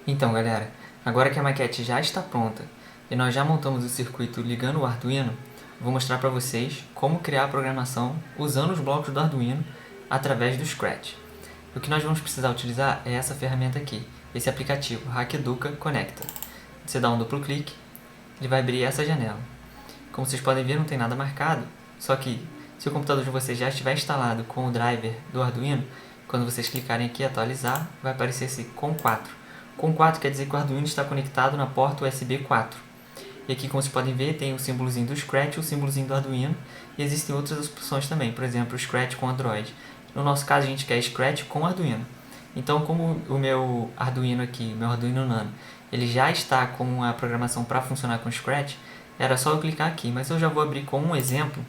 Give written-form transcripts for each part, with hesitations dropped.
Então, galera, agora que a maquete já está pronta e nós já montamos o circuito ligando o Arduino, vou mostrar para vocês como criar a programação usando os blocos do Arduino através do Scratch. O que nós vamos precisar utilizar é essa ferramenta aqui, esse aplicativo HackEduca Connector. Você dá um duplo clique, ele vai abrir essa janela. Como vocês podem ver, não tem nada marcado, só que se o computador de vocês já estiver instalado com o driver do Arduino, quando vocês clicarem aqui em atualizar, vai aparecer esse COM4. COM4 quer dizer que o Arduino está conectado na porta USB 4. E aqui, como vocês podem ver, tem o símbolozinho do Scratch e o símbolozinho do Arduino. E existem outras opções também, por exemplo, o Scratch com Android. No nosso caso, a gente quer Scratch com Arduino. Então, como o meu Arduino aqui, meu Arduino Nano, ele já está com a programação para funcionar com Scratch, era só eu clicar aqui. Mas eu já vou abrir com um exemplo,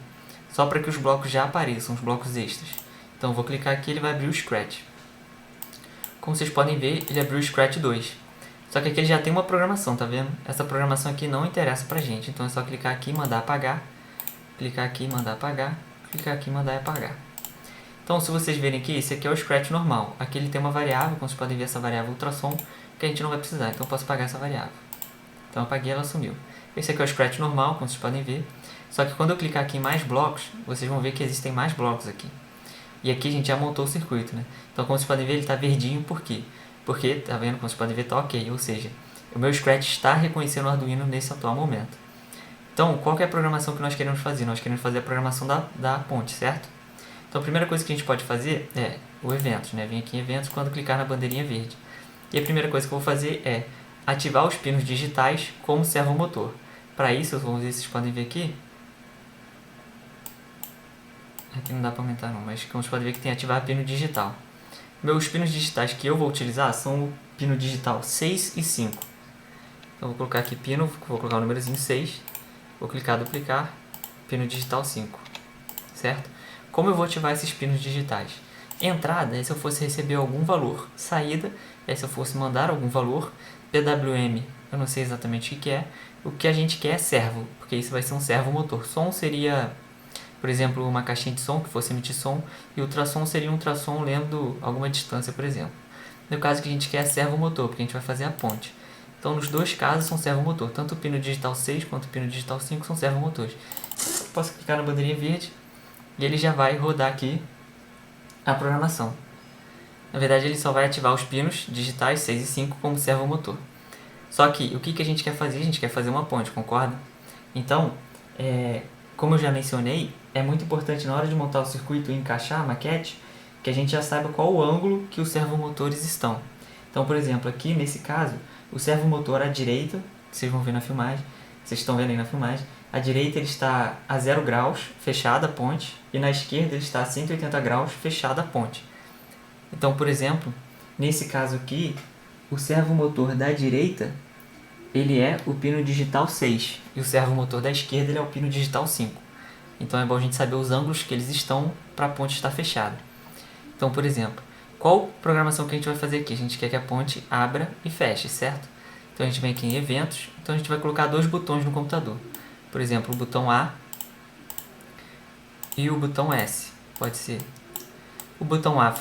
só para que os blocos já apareçam, os blocos extras. Então, eu vou clicar aqui e ele vai abrir o Scratch. Como vocês podem ver, ele abriu o Scratch 2. Só que aqui ele já tem uma programação, tá vendo? Essa programação aqui não interessa pra gente. Então é só clicar aqui e mandar apagar. Clicar aqui e mandar apagar. Clicar aqui e mandar apagar. Então, se vocês verem aqui, esse aqui é o Scratch normal. Aqui ele tem uma variável, como vocês podem ver, essa variável ultrassom, que a gente não vai precisar. Então eu posso apagar essa variável. Então eu apaguei e ela sumiu. Esse aqui é o Scratch normal, como vocês podem ver. Só que quando eu clicar aqui em mais blocos, vocês vão ver que existem mais blocos aqui. E aqui a gente já montou o circuito, né? Então, como vocês podem ver, ele está verdinho, por quê? Porque, tá vendo? Como vocês podem ver, tá ok. Ou seja, o meu Scratch está reconhecendo o Arduino nesse atual momento. Então, qual que é a programação que nós queremos fazer? Nós queremos fazer a programação da ponte, certo? Então, a primeira coisa que a gente pode fazer é o eventos, né? Vem aqui em eventos quando clicar na bandeirinha verde. E a primeira coisa que eu vou fazer é ativar os pinos digitais como servomotor. Para isso, vamos ver se vocês podem ver aqui. Aqui não dá para aumentar não, mas como vocês podem ver que tem ativar pino digital. Meus pinos digitais que eu vou utilizar são o pino digital 6 e 5. Então vou colocar aqui pino, vou colocar o númerozinho 6, vou clicar duplicar, pino digital 5, certo? Como eu vou ativar esses pinos digitais? Entrada é se eu fosse receber algum valor, saída é se eu fosse mandar algum valor, PWM eu não sei exatamente o que é, o que a gente quer é servo, porque isso vai ser um servomotor. Som seria, por exemplo, uma caixinha de som que fosse emitir som, e ultrassom seria um ultrassom lendo alguma distância, por exemplo. No caso que a gente quer é servomotor, porque a gente vai fazer a ponte. Então, nos dois casos são servomotor, tanto o pino digital 6 quanto o pino digital 5 são servomotores. Posso clicar na bandeirinha verde e ele já vai rodar aqui a programação. Na verdade, ele só vai ativar os pinos digitais 6 e 5 como servomotor. Só que, o que a gente quer fazer? A gente quer fazer uma ponte, concorda? Então, como eu já mencionei, é muito importante na hora de montar o circuito e encaixar a maquete, que a gente já saiba qual o ângulo que os servomotores estão. Então, por exemplo, aqui nesse caso, o servomotor à direita, vocês vão ver na filmagem, vocês estão vendo aí na filmagem, à direita ele está a 0 graus, fechada a ponte, e na esquerda ele está a 180 graus, fechada a ponte. Então, por exemplo, nesse caso aqui, o servomotor da direita, ele é o pino digital 6, e o servomotor da esquerda ele é o pino digital 5. Então é bom a gente saber os ângulos que eles estão para a ponte estar fechada. Então, por exemplo, qual programação que a gente vai fazer aqui? A gente quer que a ponte abra e feche, certo? Então a gente vem aqui em eventos, então a gente vai colocar dois botões no computador. Por exemplo, o botão A e o botão S, pode ser. O botão A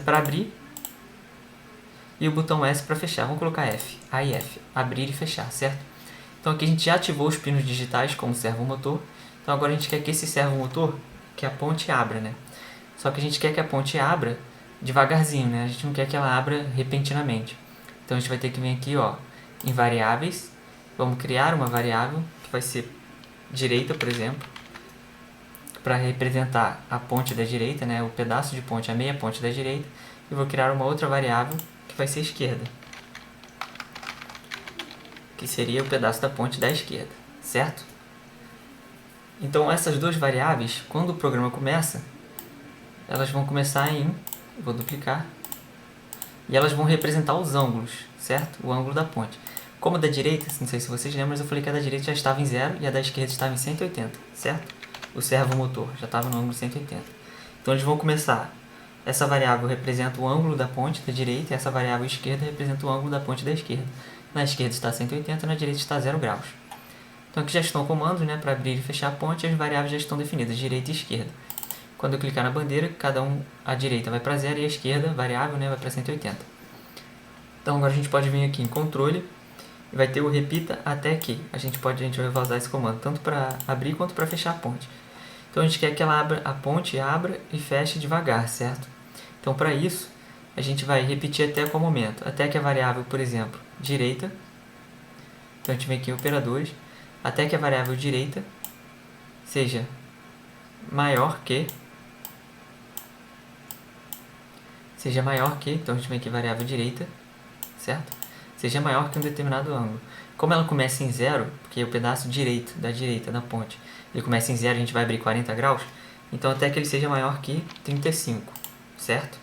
para abrir e o botão S para fechar. Vamos colocar F, A e F, abrir e fechar, certo? Então aqui a gente já ativou os pinos digitais como servomotor. Então agora a gente quer que esse servomotor, que a ponte abra, né? Só que a gente quer que a ponte abra devagarzinho, né? A gente não quer que ela abra repentinamente. Então a gente vai ter que vir aqui, ó, em variáveis. Vamos criar uma variável que vai ser direita, por exemplo, para representar a ponte da direita, né? O pedaço de ponte, a meia ponte da direita. E vou criar uma outra variável que vai ser esquerda, que seria o pedaço da ponte da esquerda, certo? Então essas duas variáveis, quando o programa começa, elas vão começar em, vou duplicar, e elas vão representar os ângulos, certo? O ângulo da ponte. Como a da direita, não sei se vocês lembram, mas eu falei que a da direita já estava em 0 e a da esquerda estava em 180, certo? O servomotor já estava no ângulo 180. Então eles vão começar, essa variável representa o ângulo da ponte da direita e essa variável esquerda representa o ângulo da ponte da esquerda. Na esquerda está 180 e na direita está 0 graus. Então aqui já estão comandos, né, para abrir e fechar a ponte, e as variáveis já estão definidas, direita e esquerda. Quando eu clicar na bandeira, cada um, a direita vai para 0 e a esquerda, variável, né, vai para 180. Então agora a gente pode vir aqui em controle e vai ter o repita até que. A gente vai usar esse comando tanto para abrir quanto para fechar a ponte. Então a gente quer que a ponte abra e feche devagar, certo? Então para isso a gente vai repetir até qual momento? Até que a variável, por exemplo, direita. Então a gente vem aqui em operadores, até que a variável direita seja maior que, então a gente vem aqui em variável direita, certo? Seja maior que um determinado ângulo. Como ela começa em zero, porque o pedaço direito da direita da ponte, ele começa em zero, a gente vai abrir 40 graus, então até que ele seja maior que 35, certo?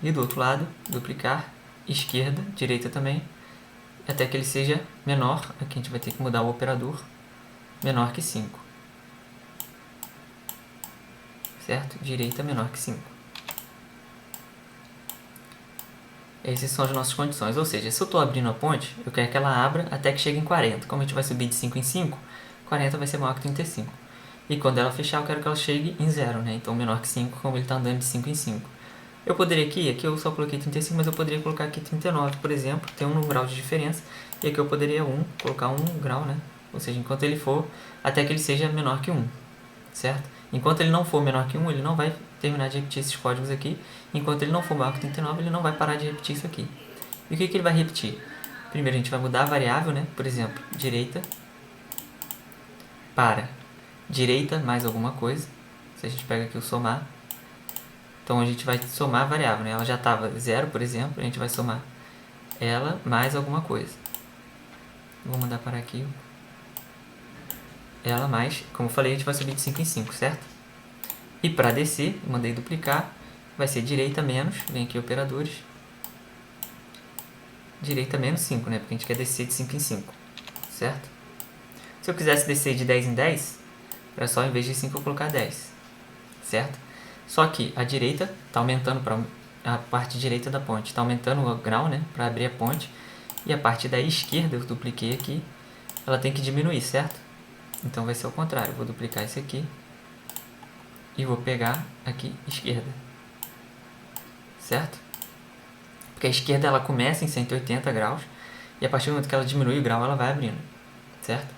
E do outro lado, duplicar, esquerda, direita também, até que ele seja menor, aqui a gente vai ter que mudar o operador, menor que 5. Certo? Direita menor que 5. Essas são as nossas condições, ou seja, se eu estou abrindo a ponte, eu quero que ela abra até que chegue em 40. Como a gente vai subir de 5 em 5, 40 vai ser maior que 35. E quando ela fechar, eu quero que ela chegue em 0, né? Então menor que 5, como ele está andando de 5 em 5. Eu poderia aqui eu só coloquei 35, mas eu poderia colocar aqui 39, por exemplo, tem um grau de diferença, e aqui eu poderia colocar 1 grau, né? Ou seja, enquanto ele for, até que ele seja menor que 1, certo? Enquanto ele não for menor que 1, ele não vai terminar de repetir esses códigos aqui. Enquanto ele não for maior que 39, ele não vai parar de repetir isso aqui. E o que ele vai repetir? Primeiro a gente vai mudar a variável, né? Por exemplo, direita para direita mais alguma coisa. Se a gente pega aqui o somar, então a gente vai somar a variável, né? Ela já estava 0, por exemplo, a gente vai somar ela mais alguma coisa. Vou mandar para aqui. Ela mais, como eu falei, a gente vai subir de 5 em 5, certo? E para descer, eu mandei duplicar, vai ser direita menos, vem aqui operadores, direita menos 5, né? Porque a gente quer descer de 5 em 5, certo? Se eu quisesse descer de 10 em 10, era só em vez de 5 eu colocar 10, certo? Só que a direita está aumentando para a parte direita da ponte, está aumentando o grau, né? Para abrir a ponte, e a parte da esquerda, eu dupliquei aqui, ela tem que diminuir, certo? Então vai ser o contrário, eu vou duplicar esse aqui e vou pegar aqui esquerda, certo? Porque a esquerda ela começa em 180 graus e a partir do momento que ela diminui o grau ela vai abrindo, certo?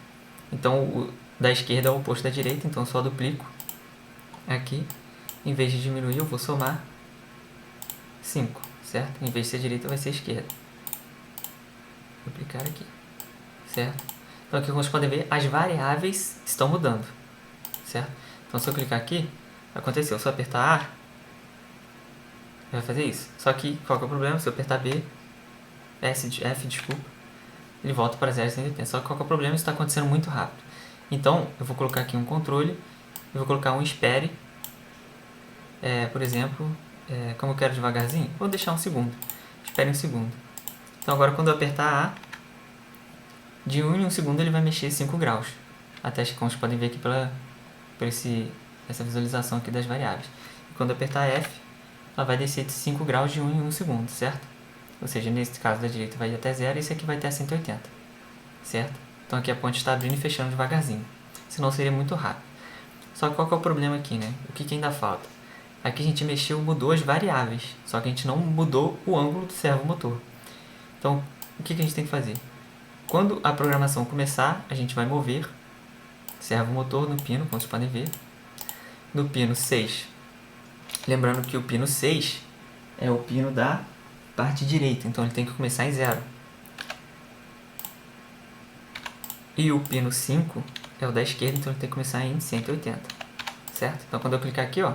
Então o da esquerda é o oposto da direita, então eu só duplico aqui, em vez de diminuir eu vou somar 5, certo? Em vez de ser direita vai ser esquerda. Duplicar aqui, certo? Então aqui como vocês podem ver, as variáveis estão mudando, certo? Então se eu clicar aqui, aconteceu, se eu apertar A, vai fazer isso. Só que qual que é o problema? Se eu apertar B, F, desculpa, ele volta para 0,180. Só que qual que é o problema? Isso está acontecendo muito rápido. Então eu vou colocar aqui um controle, eu vou colocar um espere, por exemplo, como eu quero devagarzinho, vou deixar um segundo. Espere um segundo. Então agora quando eu apertar A, de 1 em 1 segundo ele vai mexer 5 graus. Até como vocês podem ver aqui por essa visualização aqui das variáveis. E quando eu apertar F, ela vai descer de 5 graus de 1 em 1 segundo, certo? Ou seja, nesse caso da direita vai ir até 0 e esse aqui vai até 180, certo? Então aqui a ponte está abrindo e fechando devagarzinho, senão seria muito rápido. Só que qual que é o problema aqui, né? O que ainda falta? Aqui a gente mudou as variáveis, só que a gente não mudou o ângulo do servomotor. Então, o que a gente tem que fazer? Quando a programação começar, a gente vai mover servomotor no pino, como vocês podem ver, no pino 6. Lembrando que o pino 6 é o pino da parte direita, então ele tem que começar em 0. E o pino 5 é o da esquerda, então ele tem que começar em 180, certo? Então quando eu clicar aqui, ó,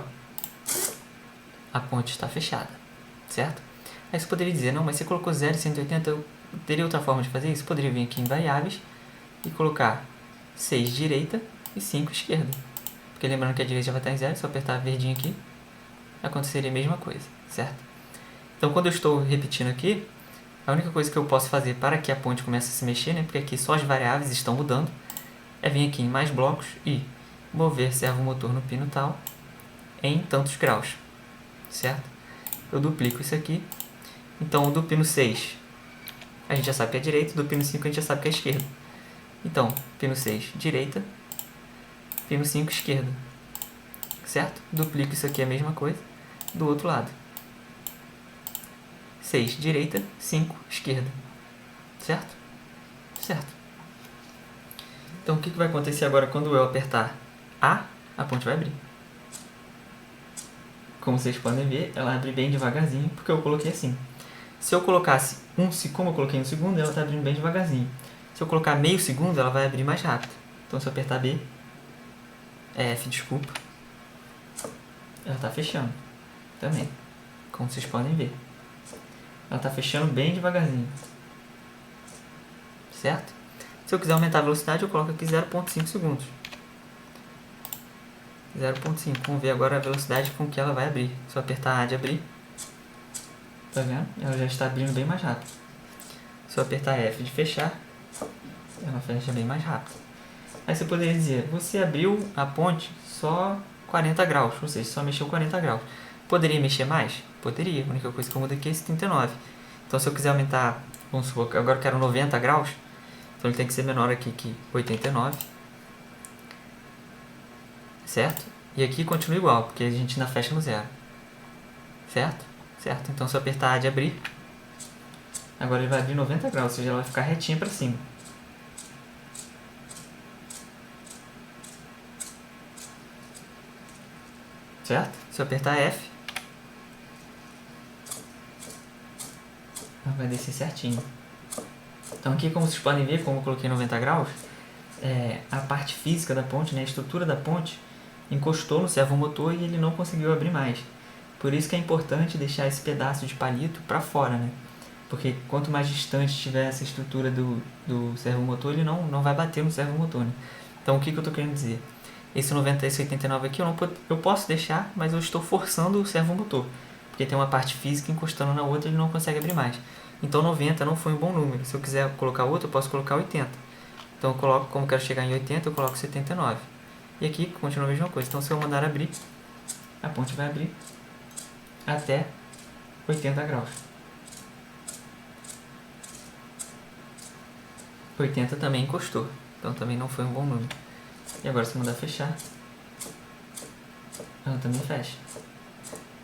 a ponte está fechada, certo? Aí você poderia dizer, não, mas você colocou 0 e 180, eu teria outra forma de fazer isso? Poderia vir aqui em variáveis e colocar 6 direita e 5 esquerda. Porque lembrando que a direita já vai estar em 0, se eu apertar verdinho aqui, aconteceria a mesma coisa, certo? Então quando eu estou repetindo aqui, a única coisa que eu posso fazer para que a ponte comece a se mexer, né, porque aqui só as variáveis estão mudando, é vir aqui em mais blocos e mover servomotor no pino tal em tantos graus, certo? Eu duplico isso aqui. Então o do pino 6 a gente já sabe que é direita, do pino 5 a gente já sabe que é esquerda. Então, pino 6 direita, pino 5 esquerda, certo? Duplico isso aqui a mesma coisa do outro lado. 6, direita, 5, esquerda. Certo? Certo. Então, o que vai acontecer agora quando eu apertar A ponte vai abrir. Como vocês podem ver, ela abre bem devagarzinho, porque eu coloquei assim. Se eu colocasse como eu coloquei 1 segundo, ela está abrindo bem devagarzinho. Se eu colocar meio segundo, ela vai abrir mais rápido. Então, se eu apertar B, F, desculpa, ela está fechando também, como vocês podem ver. Ela está fechando bem devagarzinho. Certo? Se eu quiser aumentar a velocidade, eu coloco aqui 0,5 segundos. 0,5. Vamos ver agora a velocidade com que ela vai abrir. Se eu apertar A de abrir, tá vendo? Ela já está abrindo bem mais rápido. Se eu apertar F de fechar, ela fecha bem mais rápido. Aí você poderia dizer, você abriu a ponte só 40 graus, ou seja, só mexeu 40 graus. Poderia mexer mais? Poderia. A única coisa que eu mudo aqui é esse 39. Então, se eu quiser aumentar, vamos supor que agora eu quero 90 graus, então ele tem que ser menor aqui que 89. Certo? E aqui continua igual, porque a gente ainda fecha no zero. Certo? Certo. Então, se eu apertar A de abrir, agora ele vai abrir 90 graus, ou seja, ela vai ficar retinha para cima. Certo? Se eu apertar F, ela vai descer certinho. Então aqui, como vocês podem ver, como eu coloquei 90 graus, a parte física da ponte, né, a estrutura da ponte, encostou no servomotor e ele não conseguiu abrir mais. Por isso que é importante deixar esse pedaço de palito para fora, né? Porque quanto mais distante estiver essa estrutura do servomotor, ele não vai bater no servomotor, né? Então o que eu estou querendo dizer? Esse 90 e esse 89 aqui eu posso deixar, mas eu estou forçando o servomotor. Porque tem uma parte física encostando na outra e ele não consegue abrir mais. Então 90 não foi um bom número. Se eu quiser colocar outro, eu posso colocar 80. Então eu coloco, como eu quero chegar em 80, eu coloco 79. E aqui continua a mesma coisa. Então se eu mandar abrir, a ponte vai abrir até 80 graus. 80 também encostou. Então também não foi um bom número. E agora se eu mandar fechar, ela também fecha.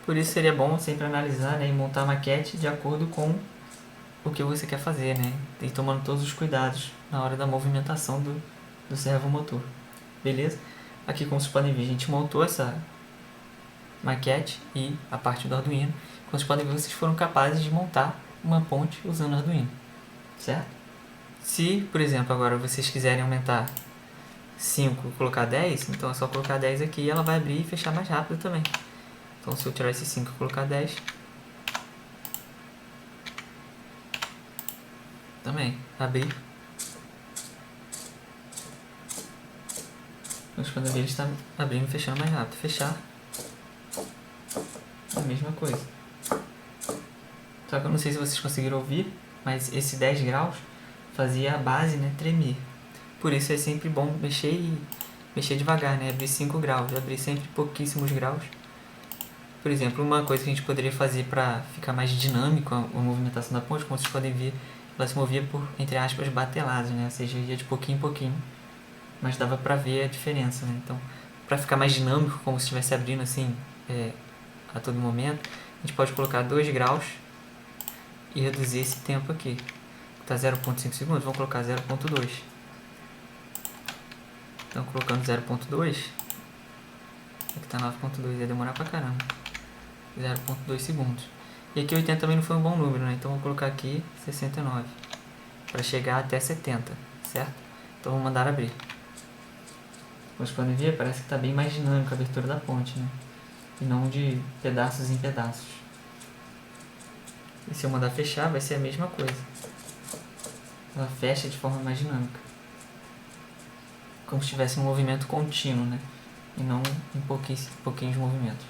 Por isso seria bom sempre analisar, né, e montar a maquete de acordo com o que você quer fazer, né? E tomando todos os cuidados na hora da movimentação do servomotor. Beleza? Aqui, como vocês podem ver, a gente montou essa maquete e a parte do Arduino. Como vocês podem ver, vocês foram capazes de montar uma ponte usando o Arduino. Certo? Se, por exemplo, agora vocês quiserem aumentar 5 e colocar 10, então é só colocar 10 aqui e ela vai abrir e fechar mais rápido também. Então, se eu tirar esse 5 e colocar 10, também abrir. Mas quando abrir, ele está abrindo e fechando mais rápido. Fechar, a mesma coisa. Só que eu não sei se vocês conseguiram ouvir, mas esse 10 graus fazia a base, né, tremer. Por isso é sempre bom mexer devagar, né? Abrir 5 graus, abrir sempre pouquíssimos graus. Por exemplo, uma coisa que a gente poderia fazer para ficar mais dinâmico a movimentação da ponte, como vocês podem ver, ela se movia por, entre aspas, bateladas, né? Ou seja, ia de pouquinho em pouquinho. Mas dava para ver a diferença, né? Então, para ficar mais dinâmico, como se estivesse abrindo assim a todo momento, a gente pode colocar 2 graus e reduzir esse tempo aqui. Está 0,5 segundos, vamos colocar 0,2. Então, colocando 0,2, aqui está 9,2, ia demorar pra caramba. 0,2 segundos. E aqui 80 também não foi um bom número, né? Então, vou colocar aqui 69, para chegar até 70, certo? Então, vou mandar abrir. Como vocês podem ver, parece que está bem mais dinâmico a abertura da ponte, né? E não de pedaços em pedaços. E se eu mandar fechar, vai ser a mesma coisa. Ela fecha de forma mais dinâmica. Como se tivesse um movimento contínuo, né? E não em pouquinhos movimentos.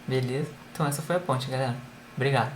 Beleza? Então essa foi a ponte, galera. Obrigado.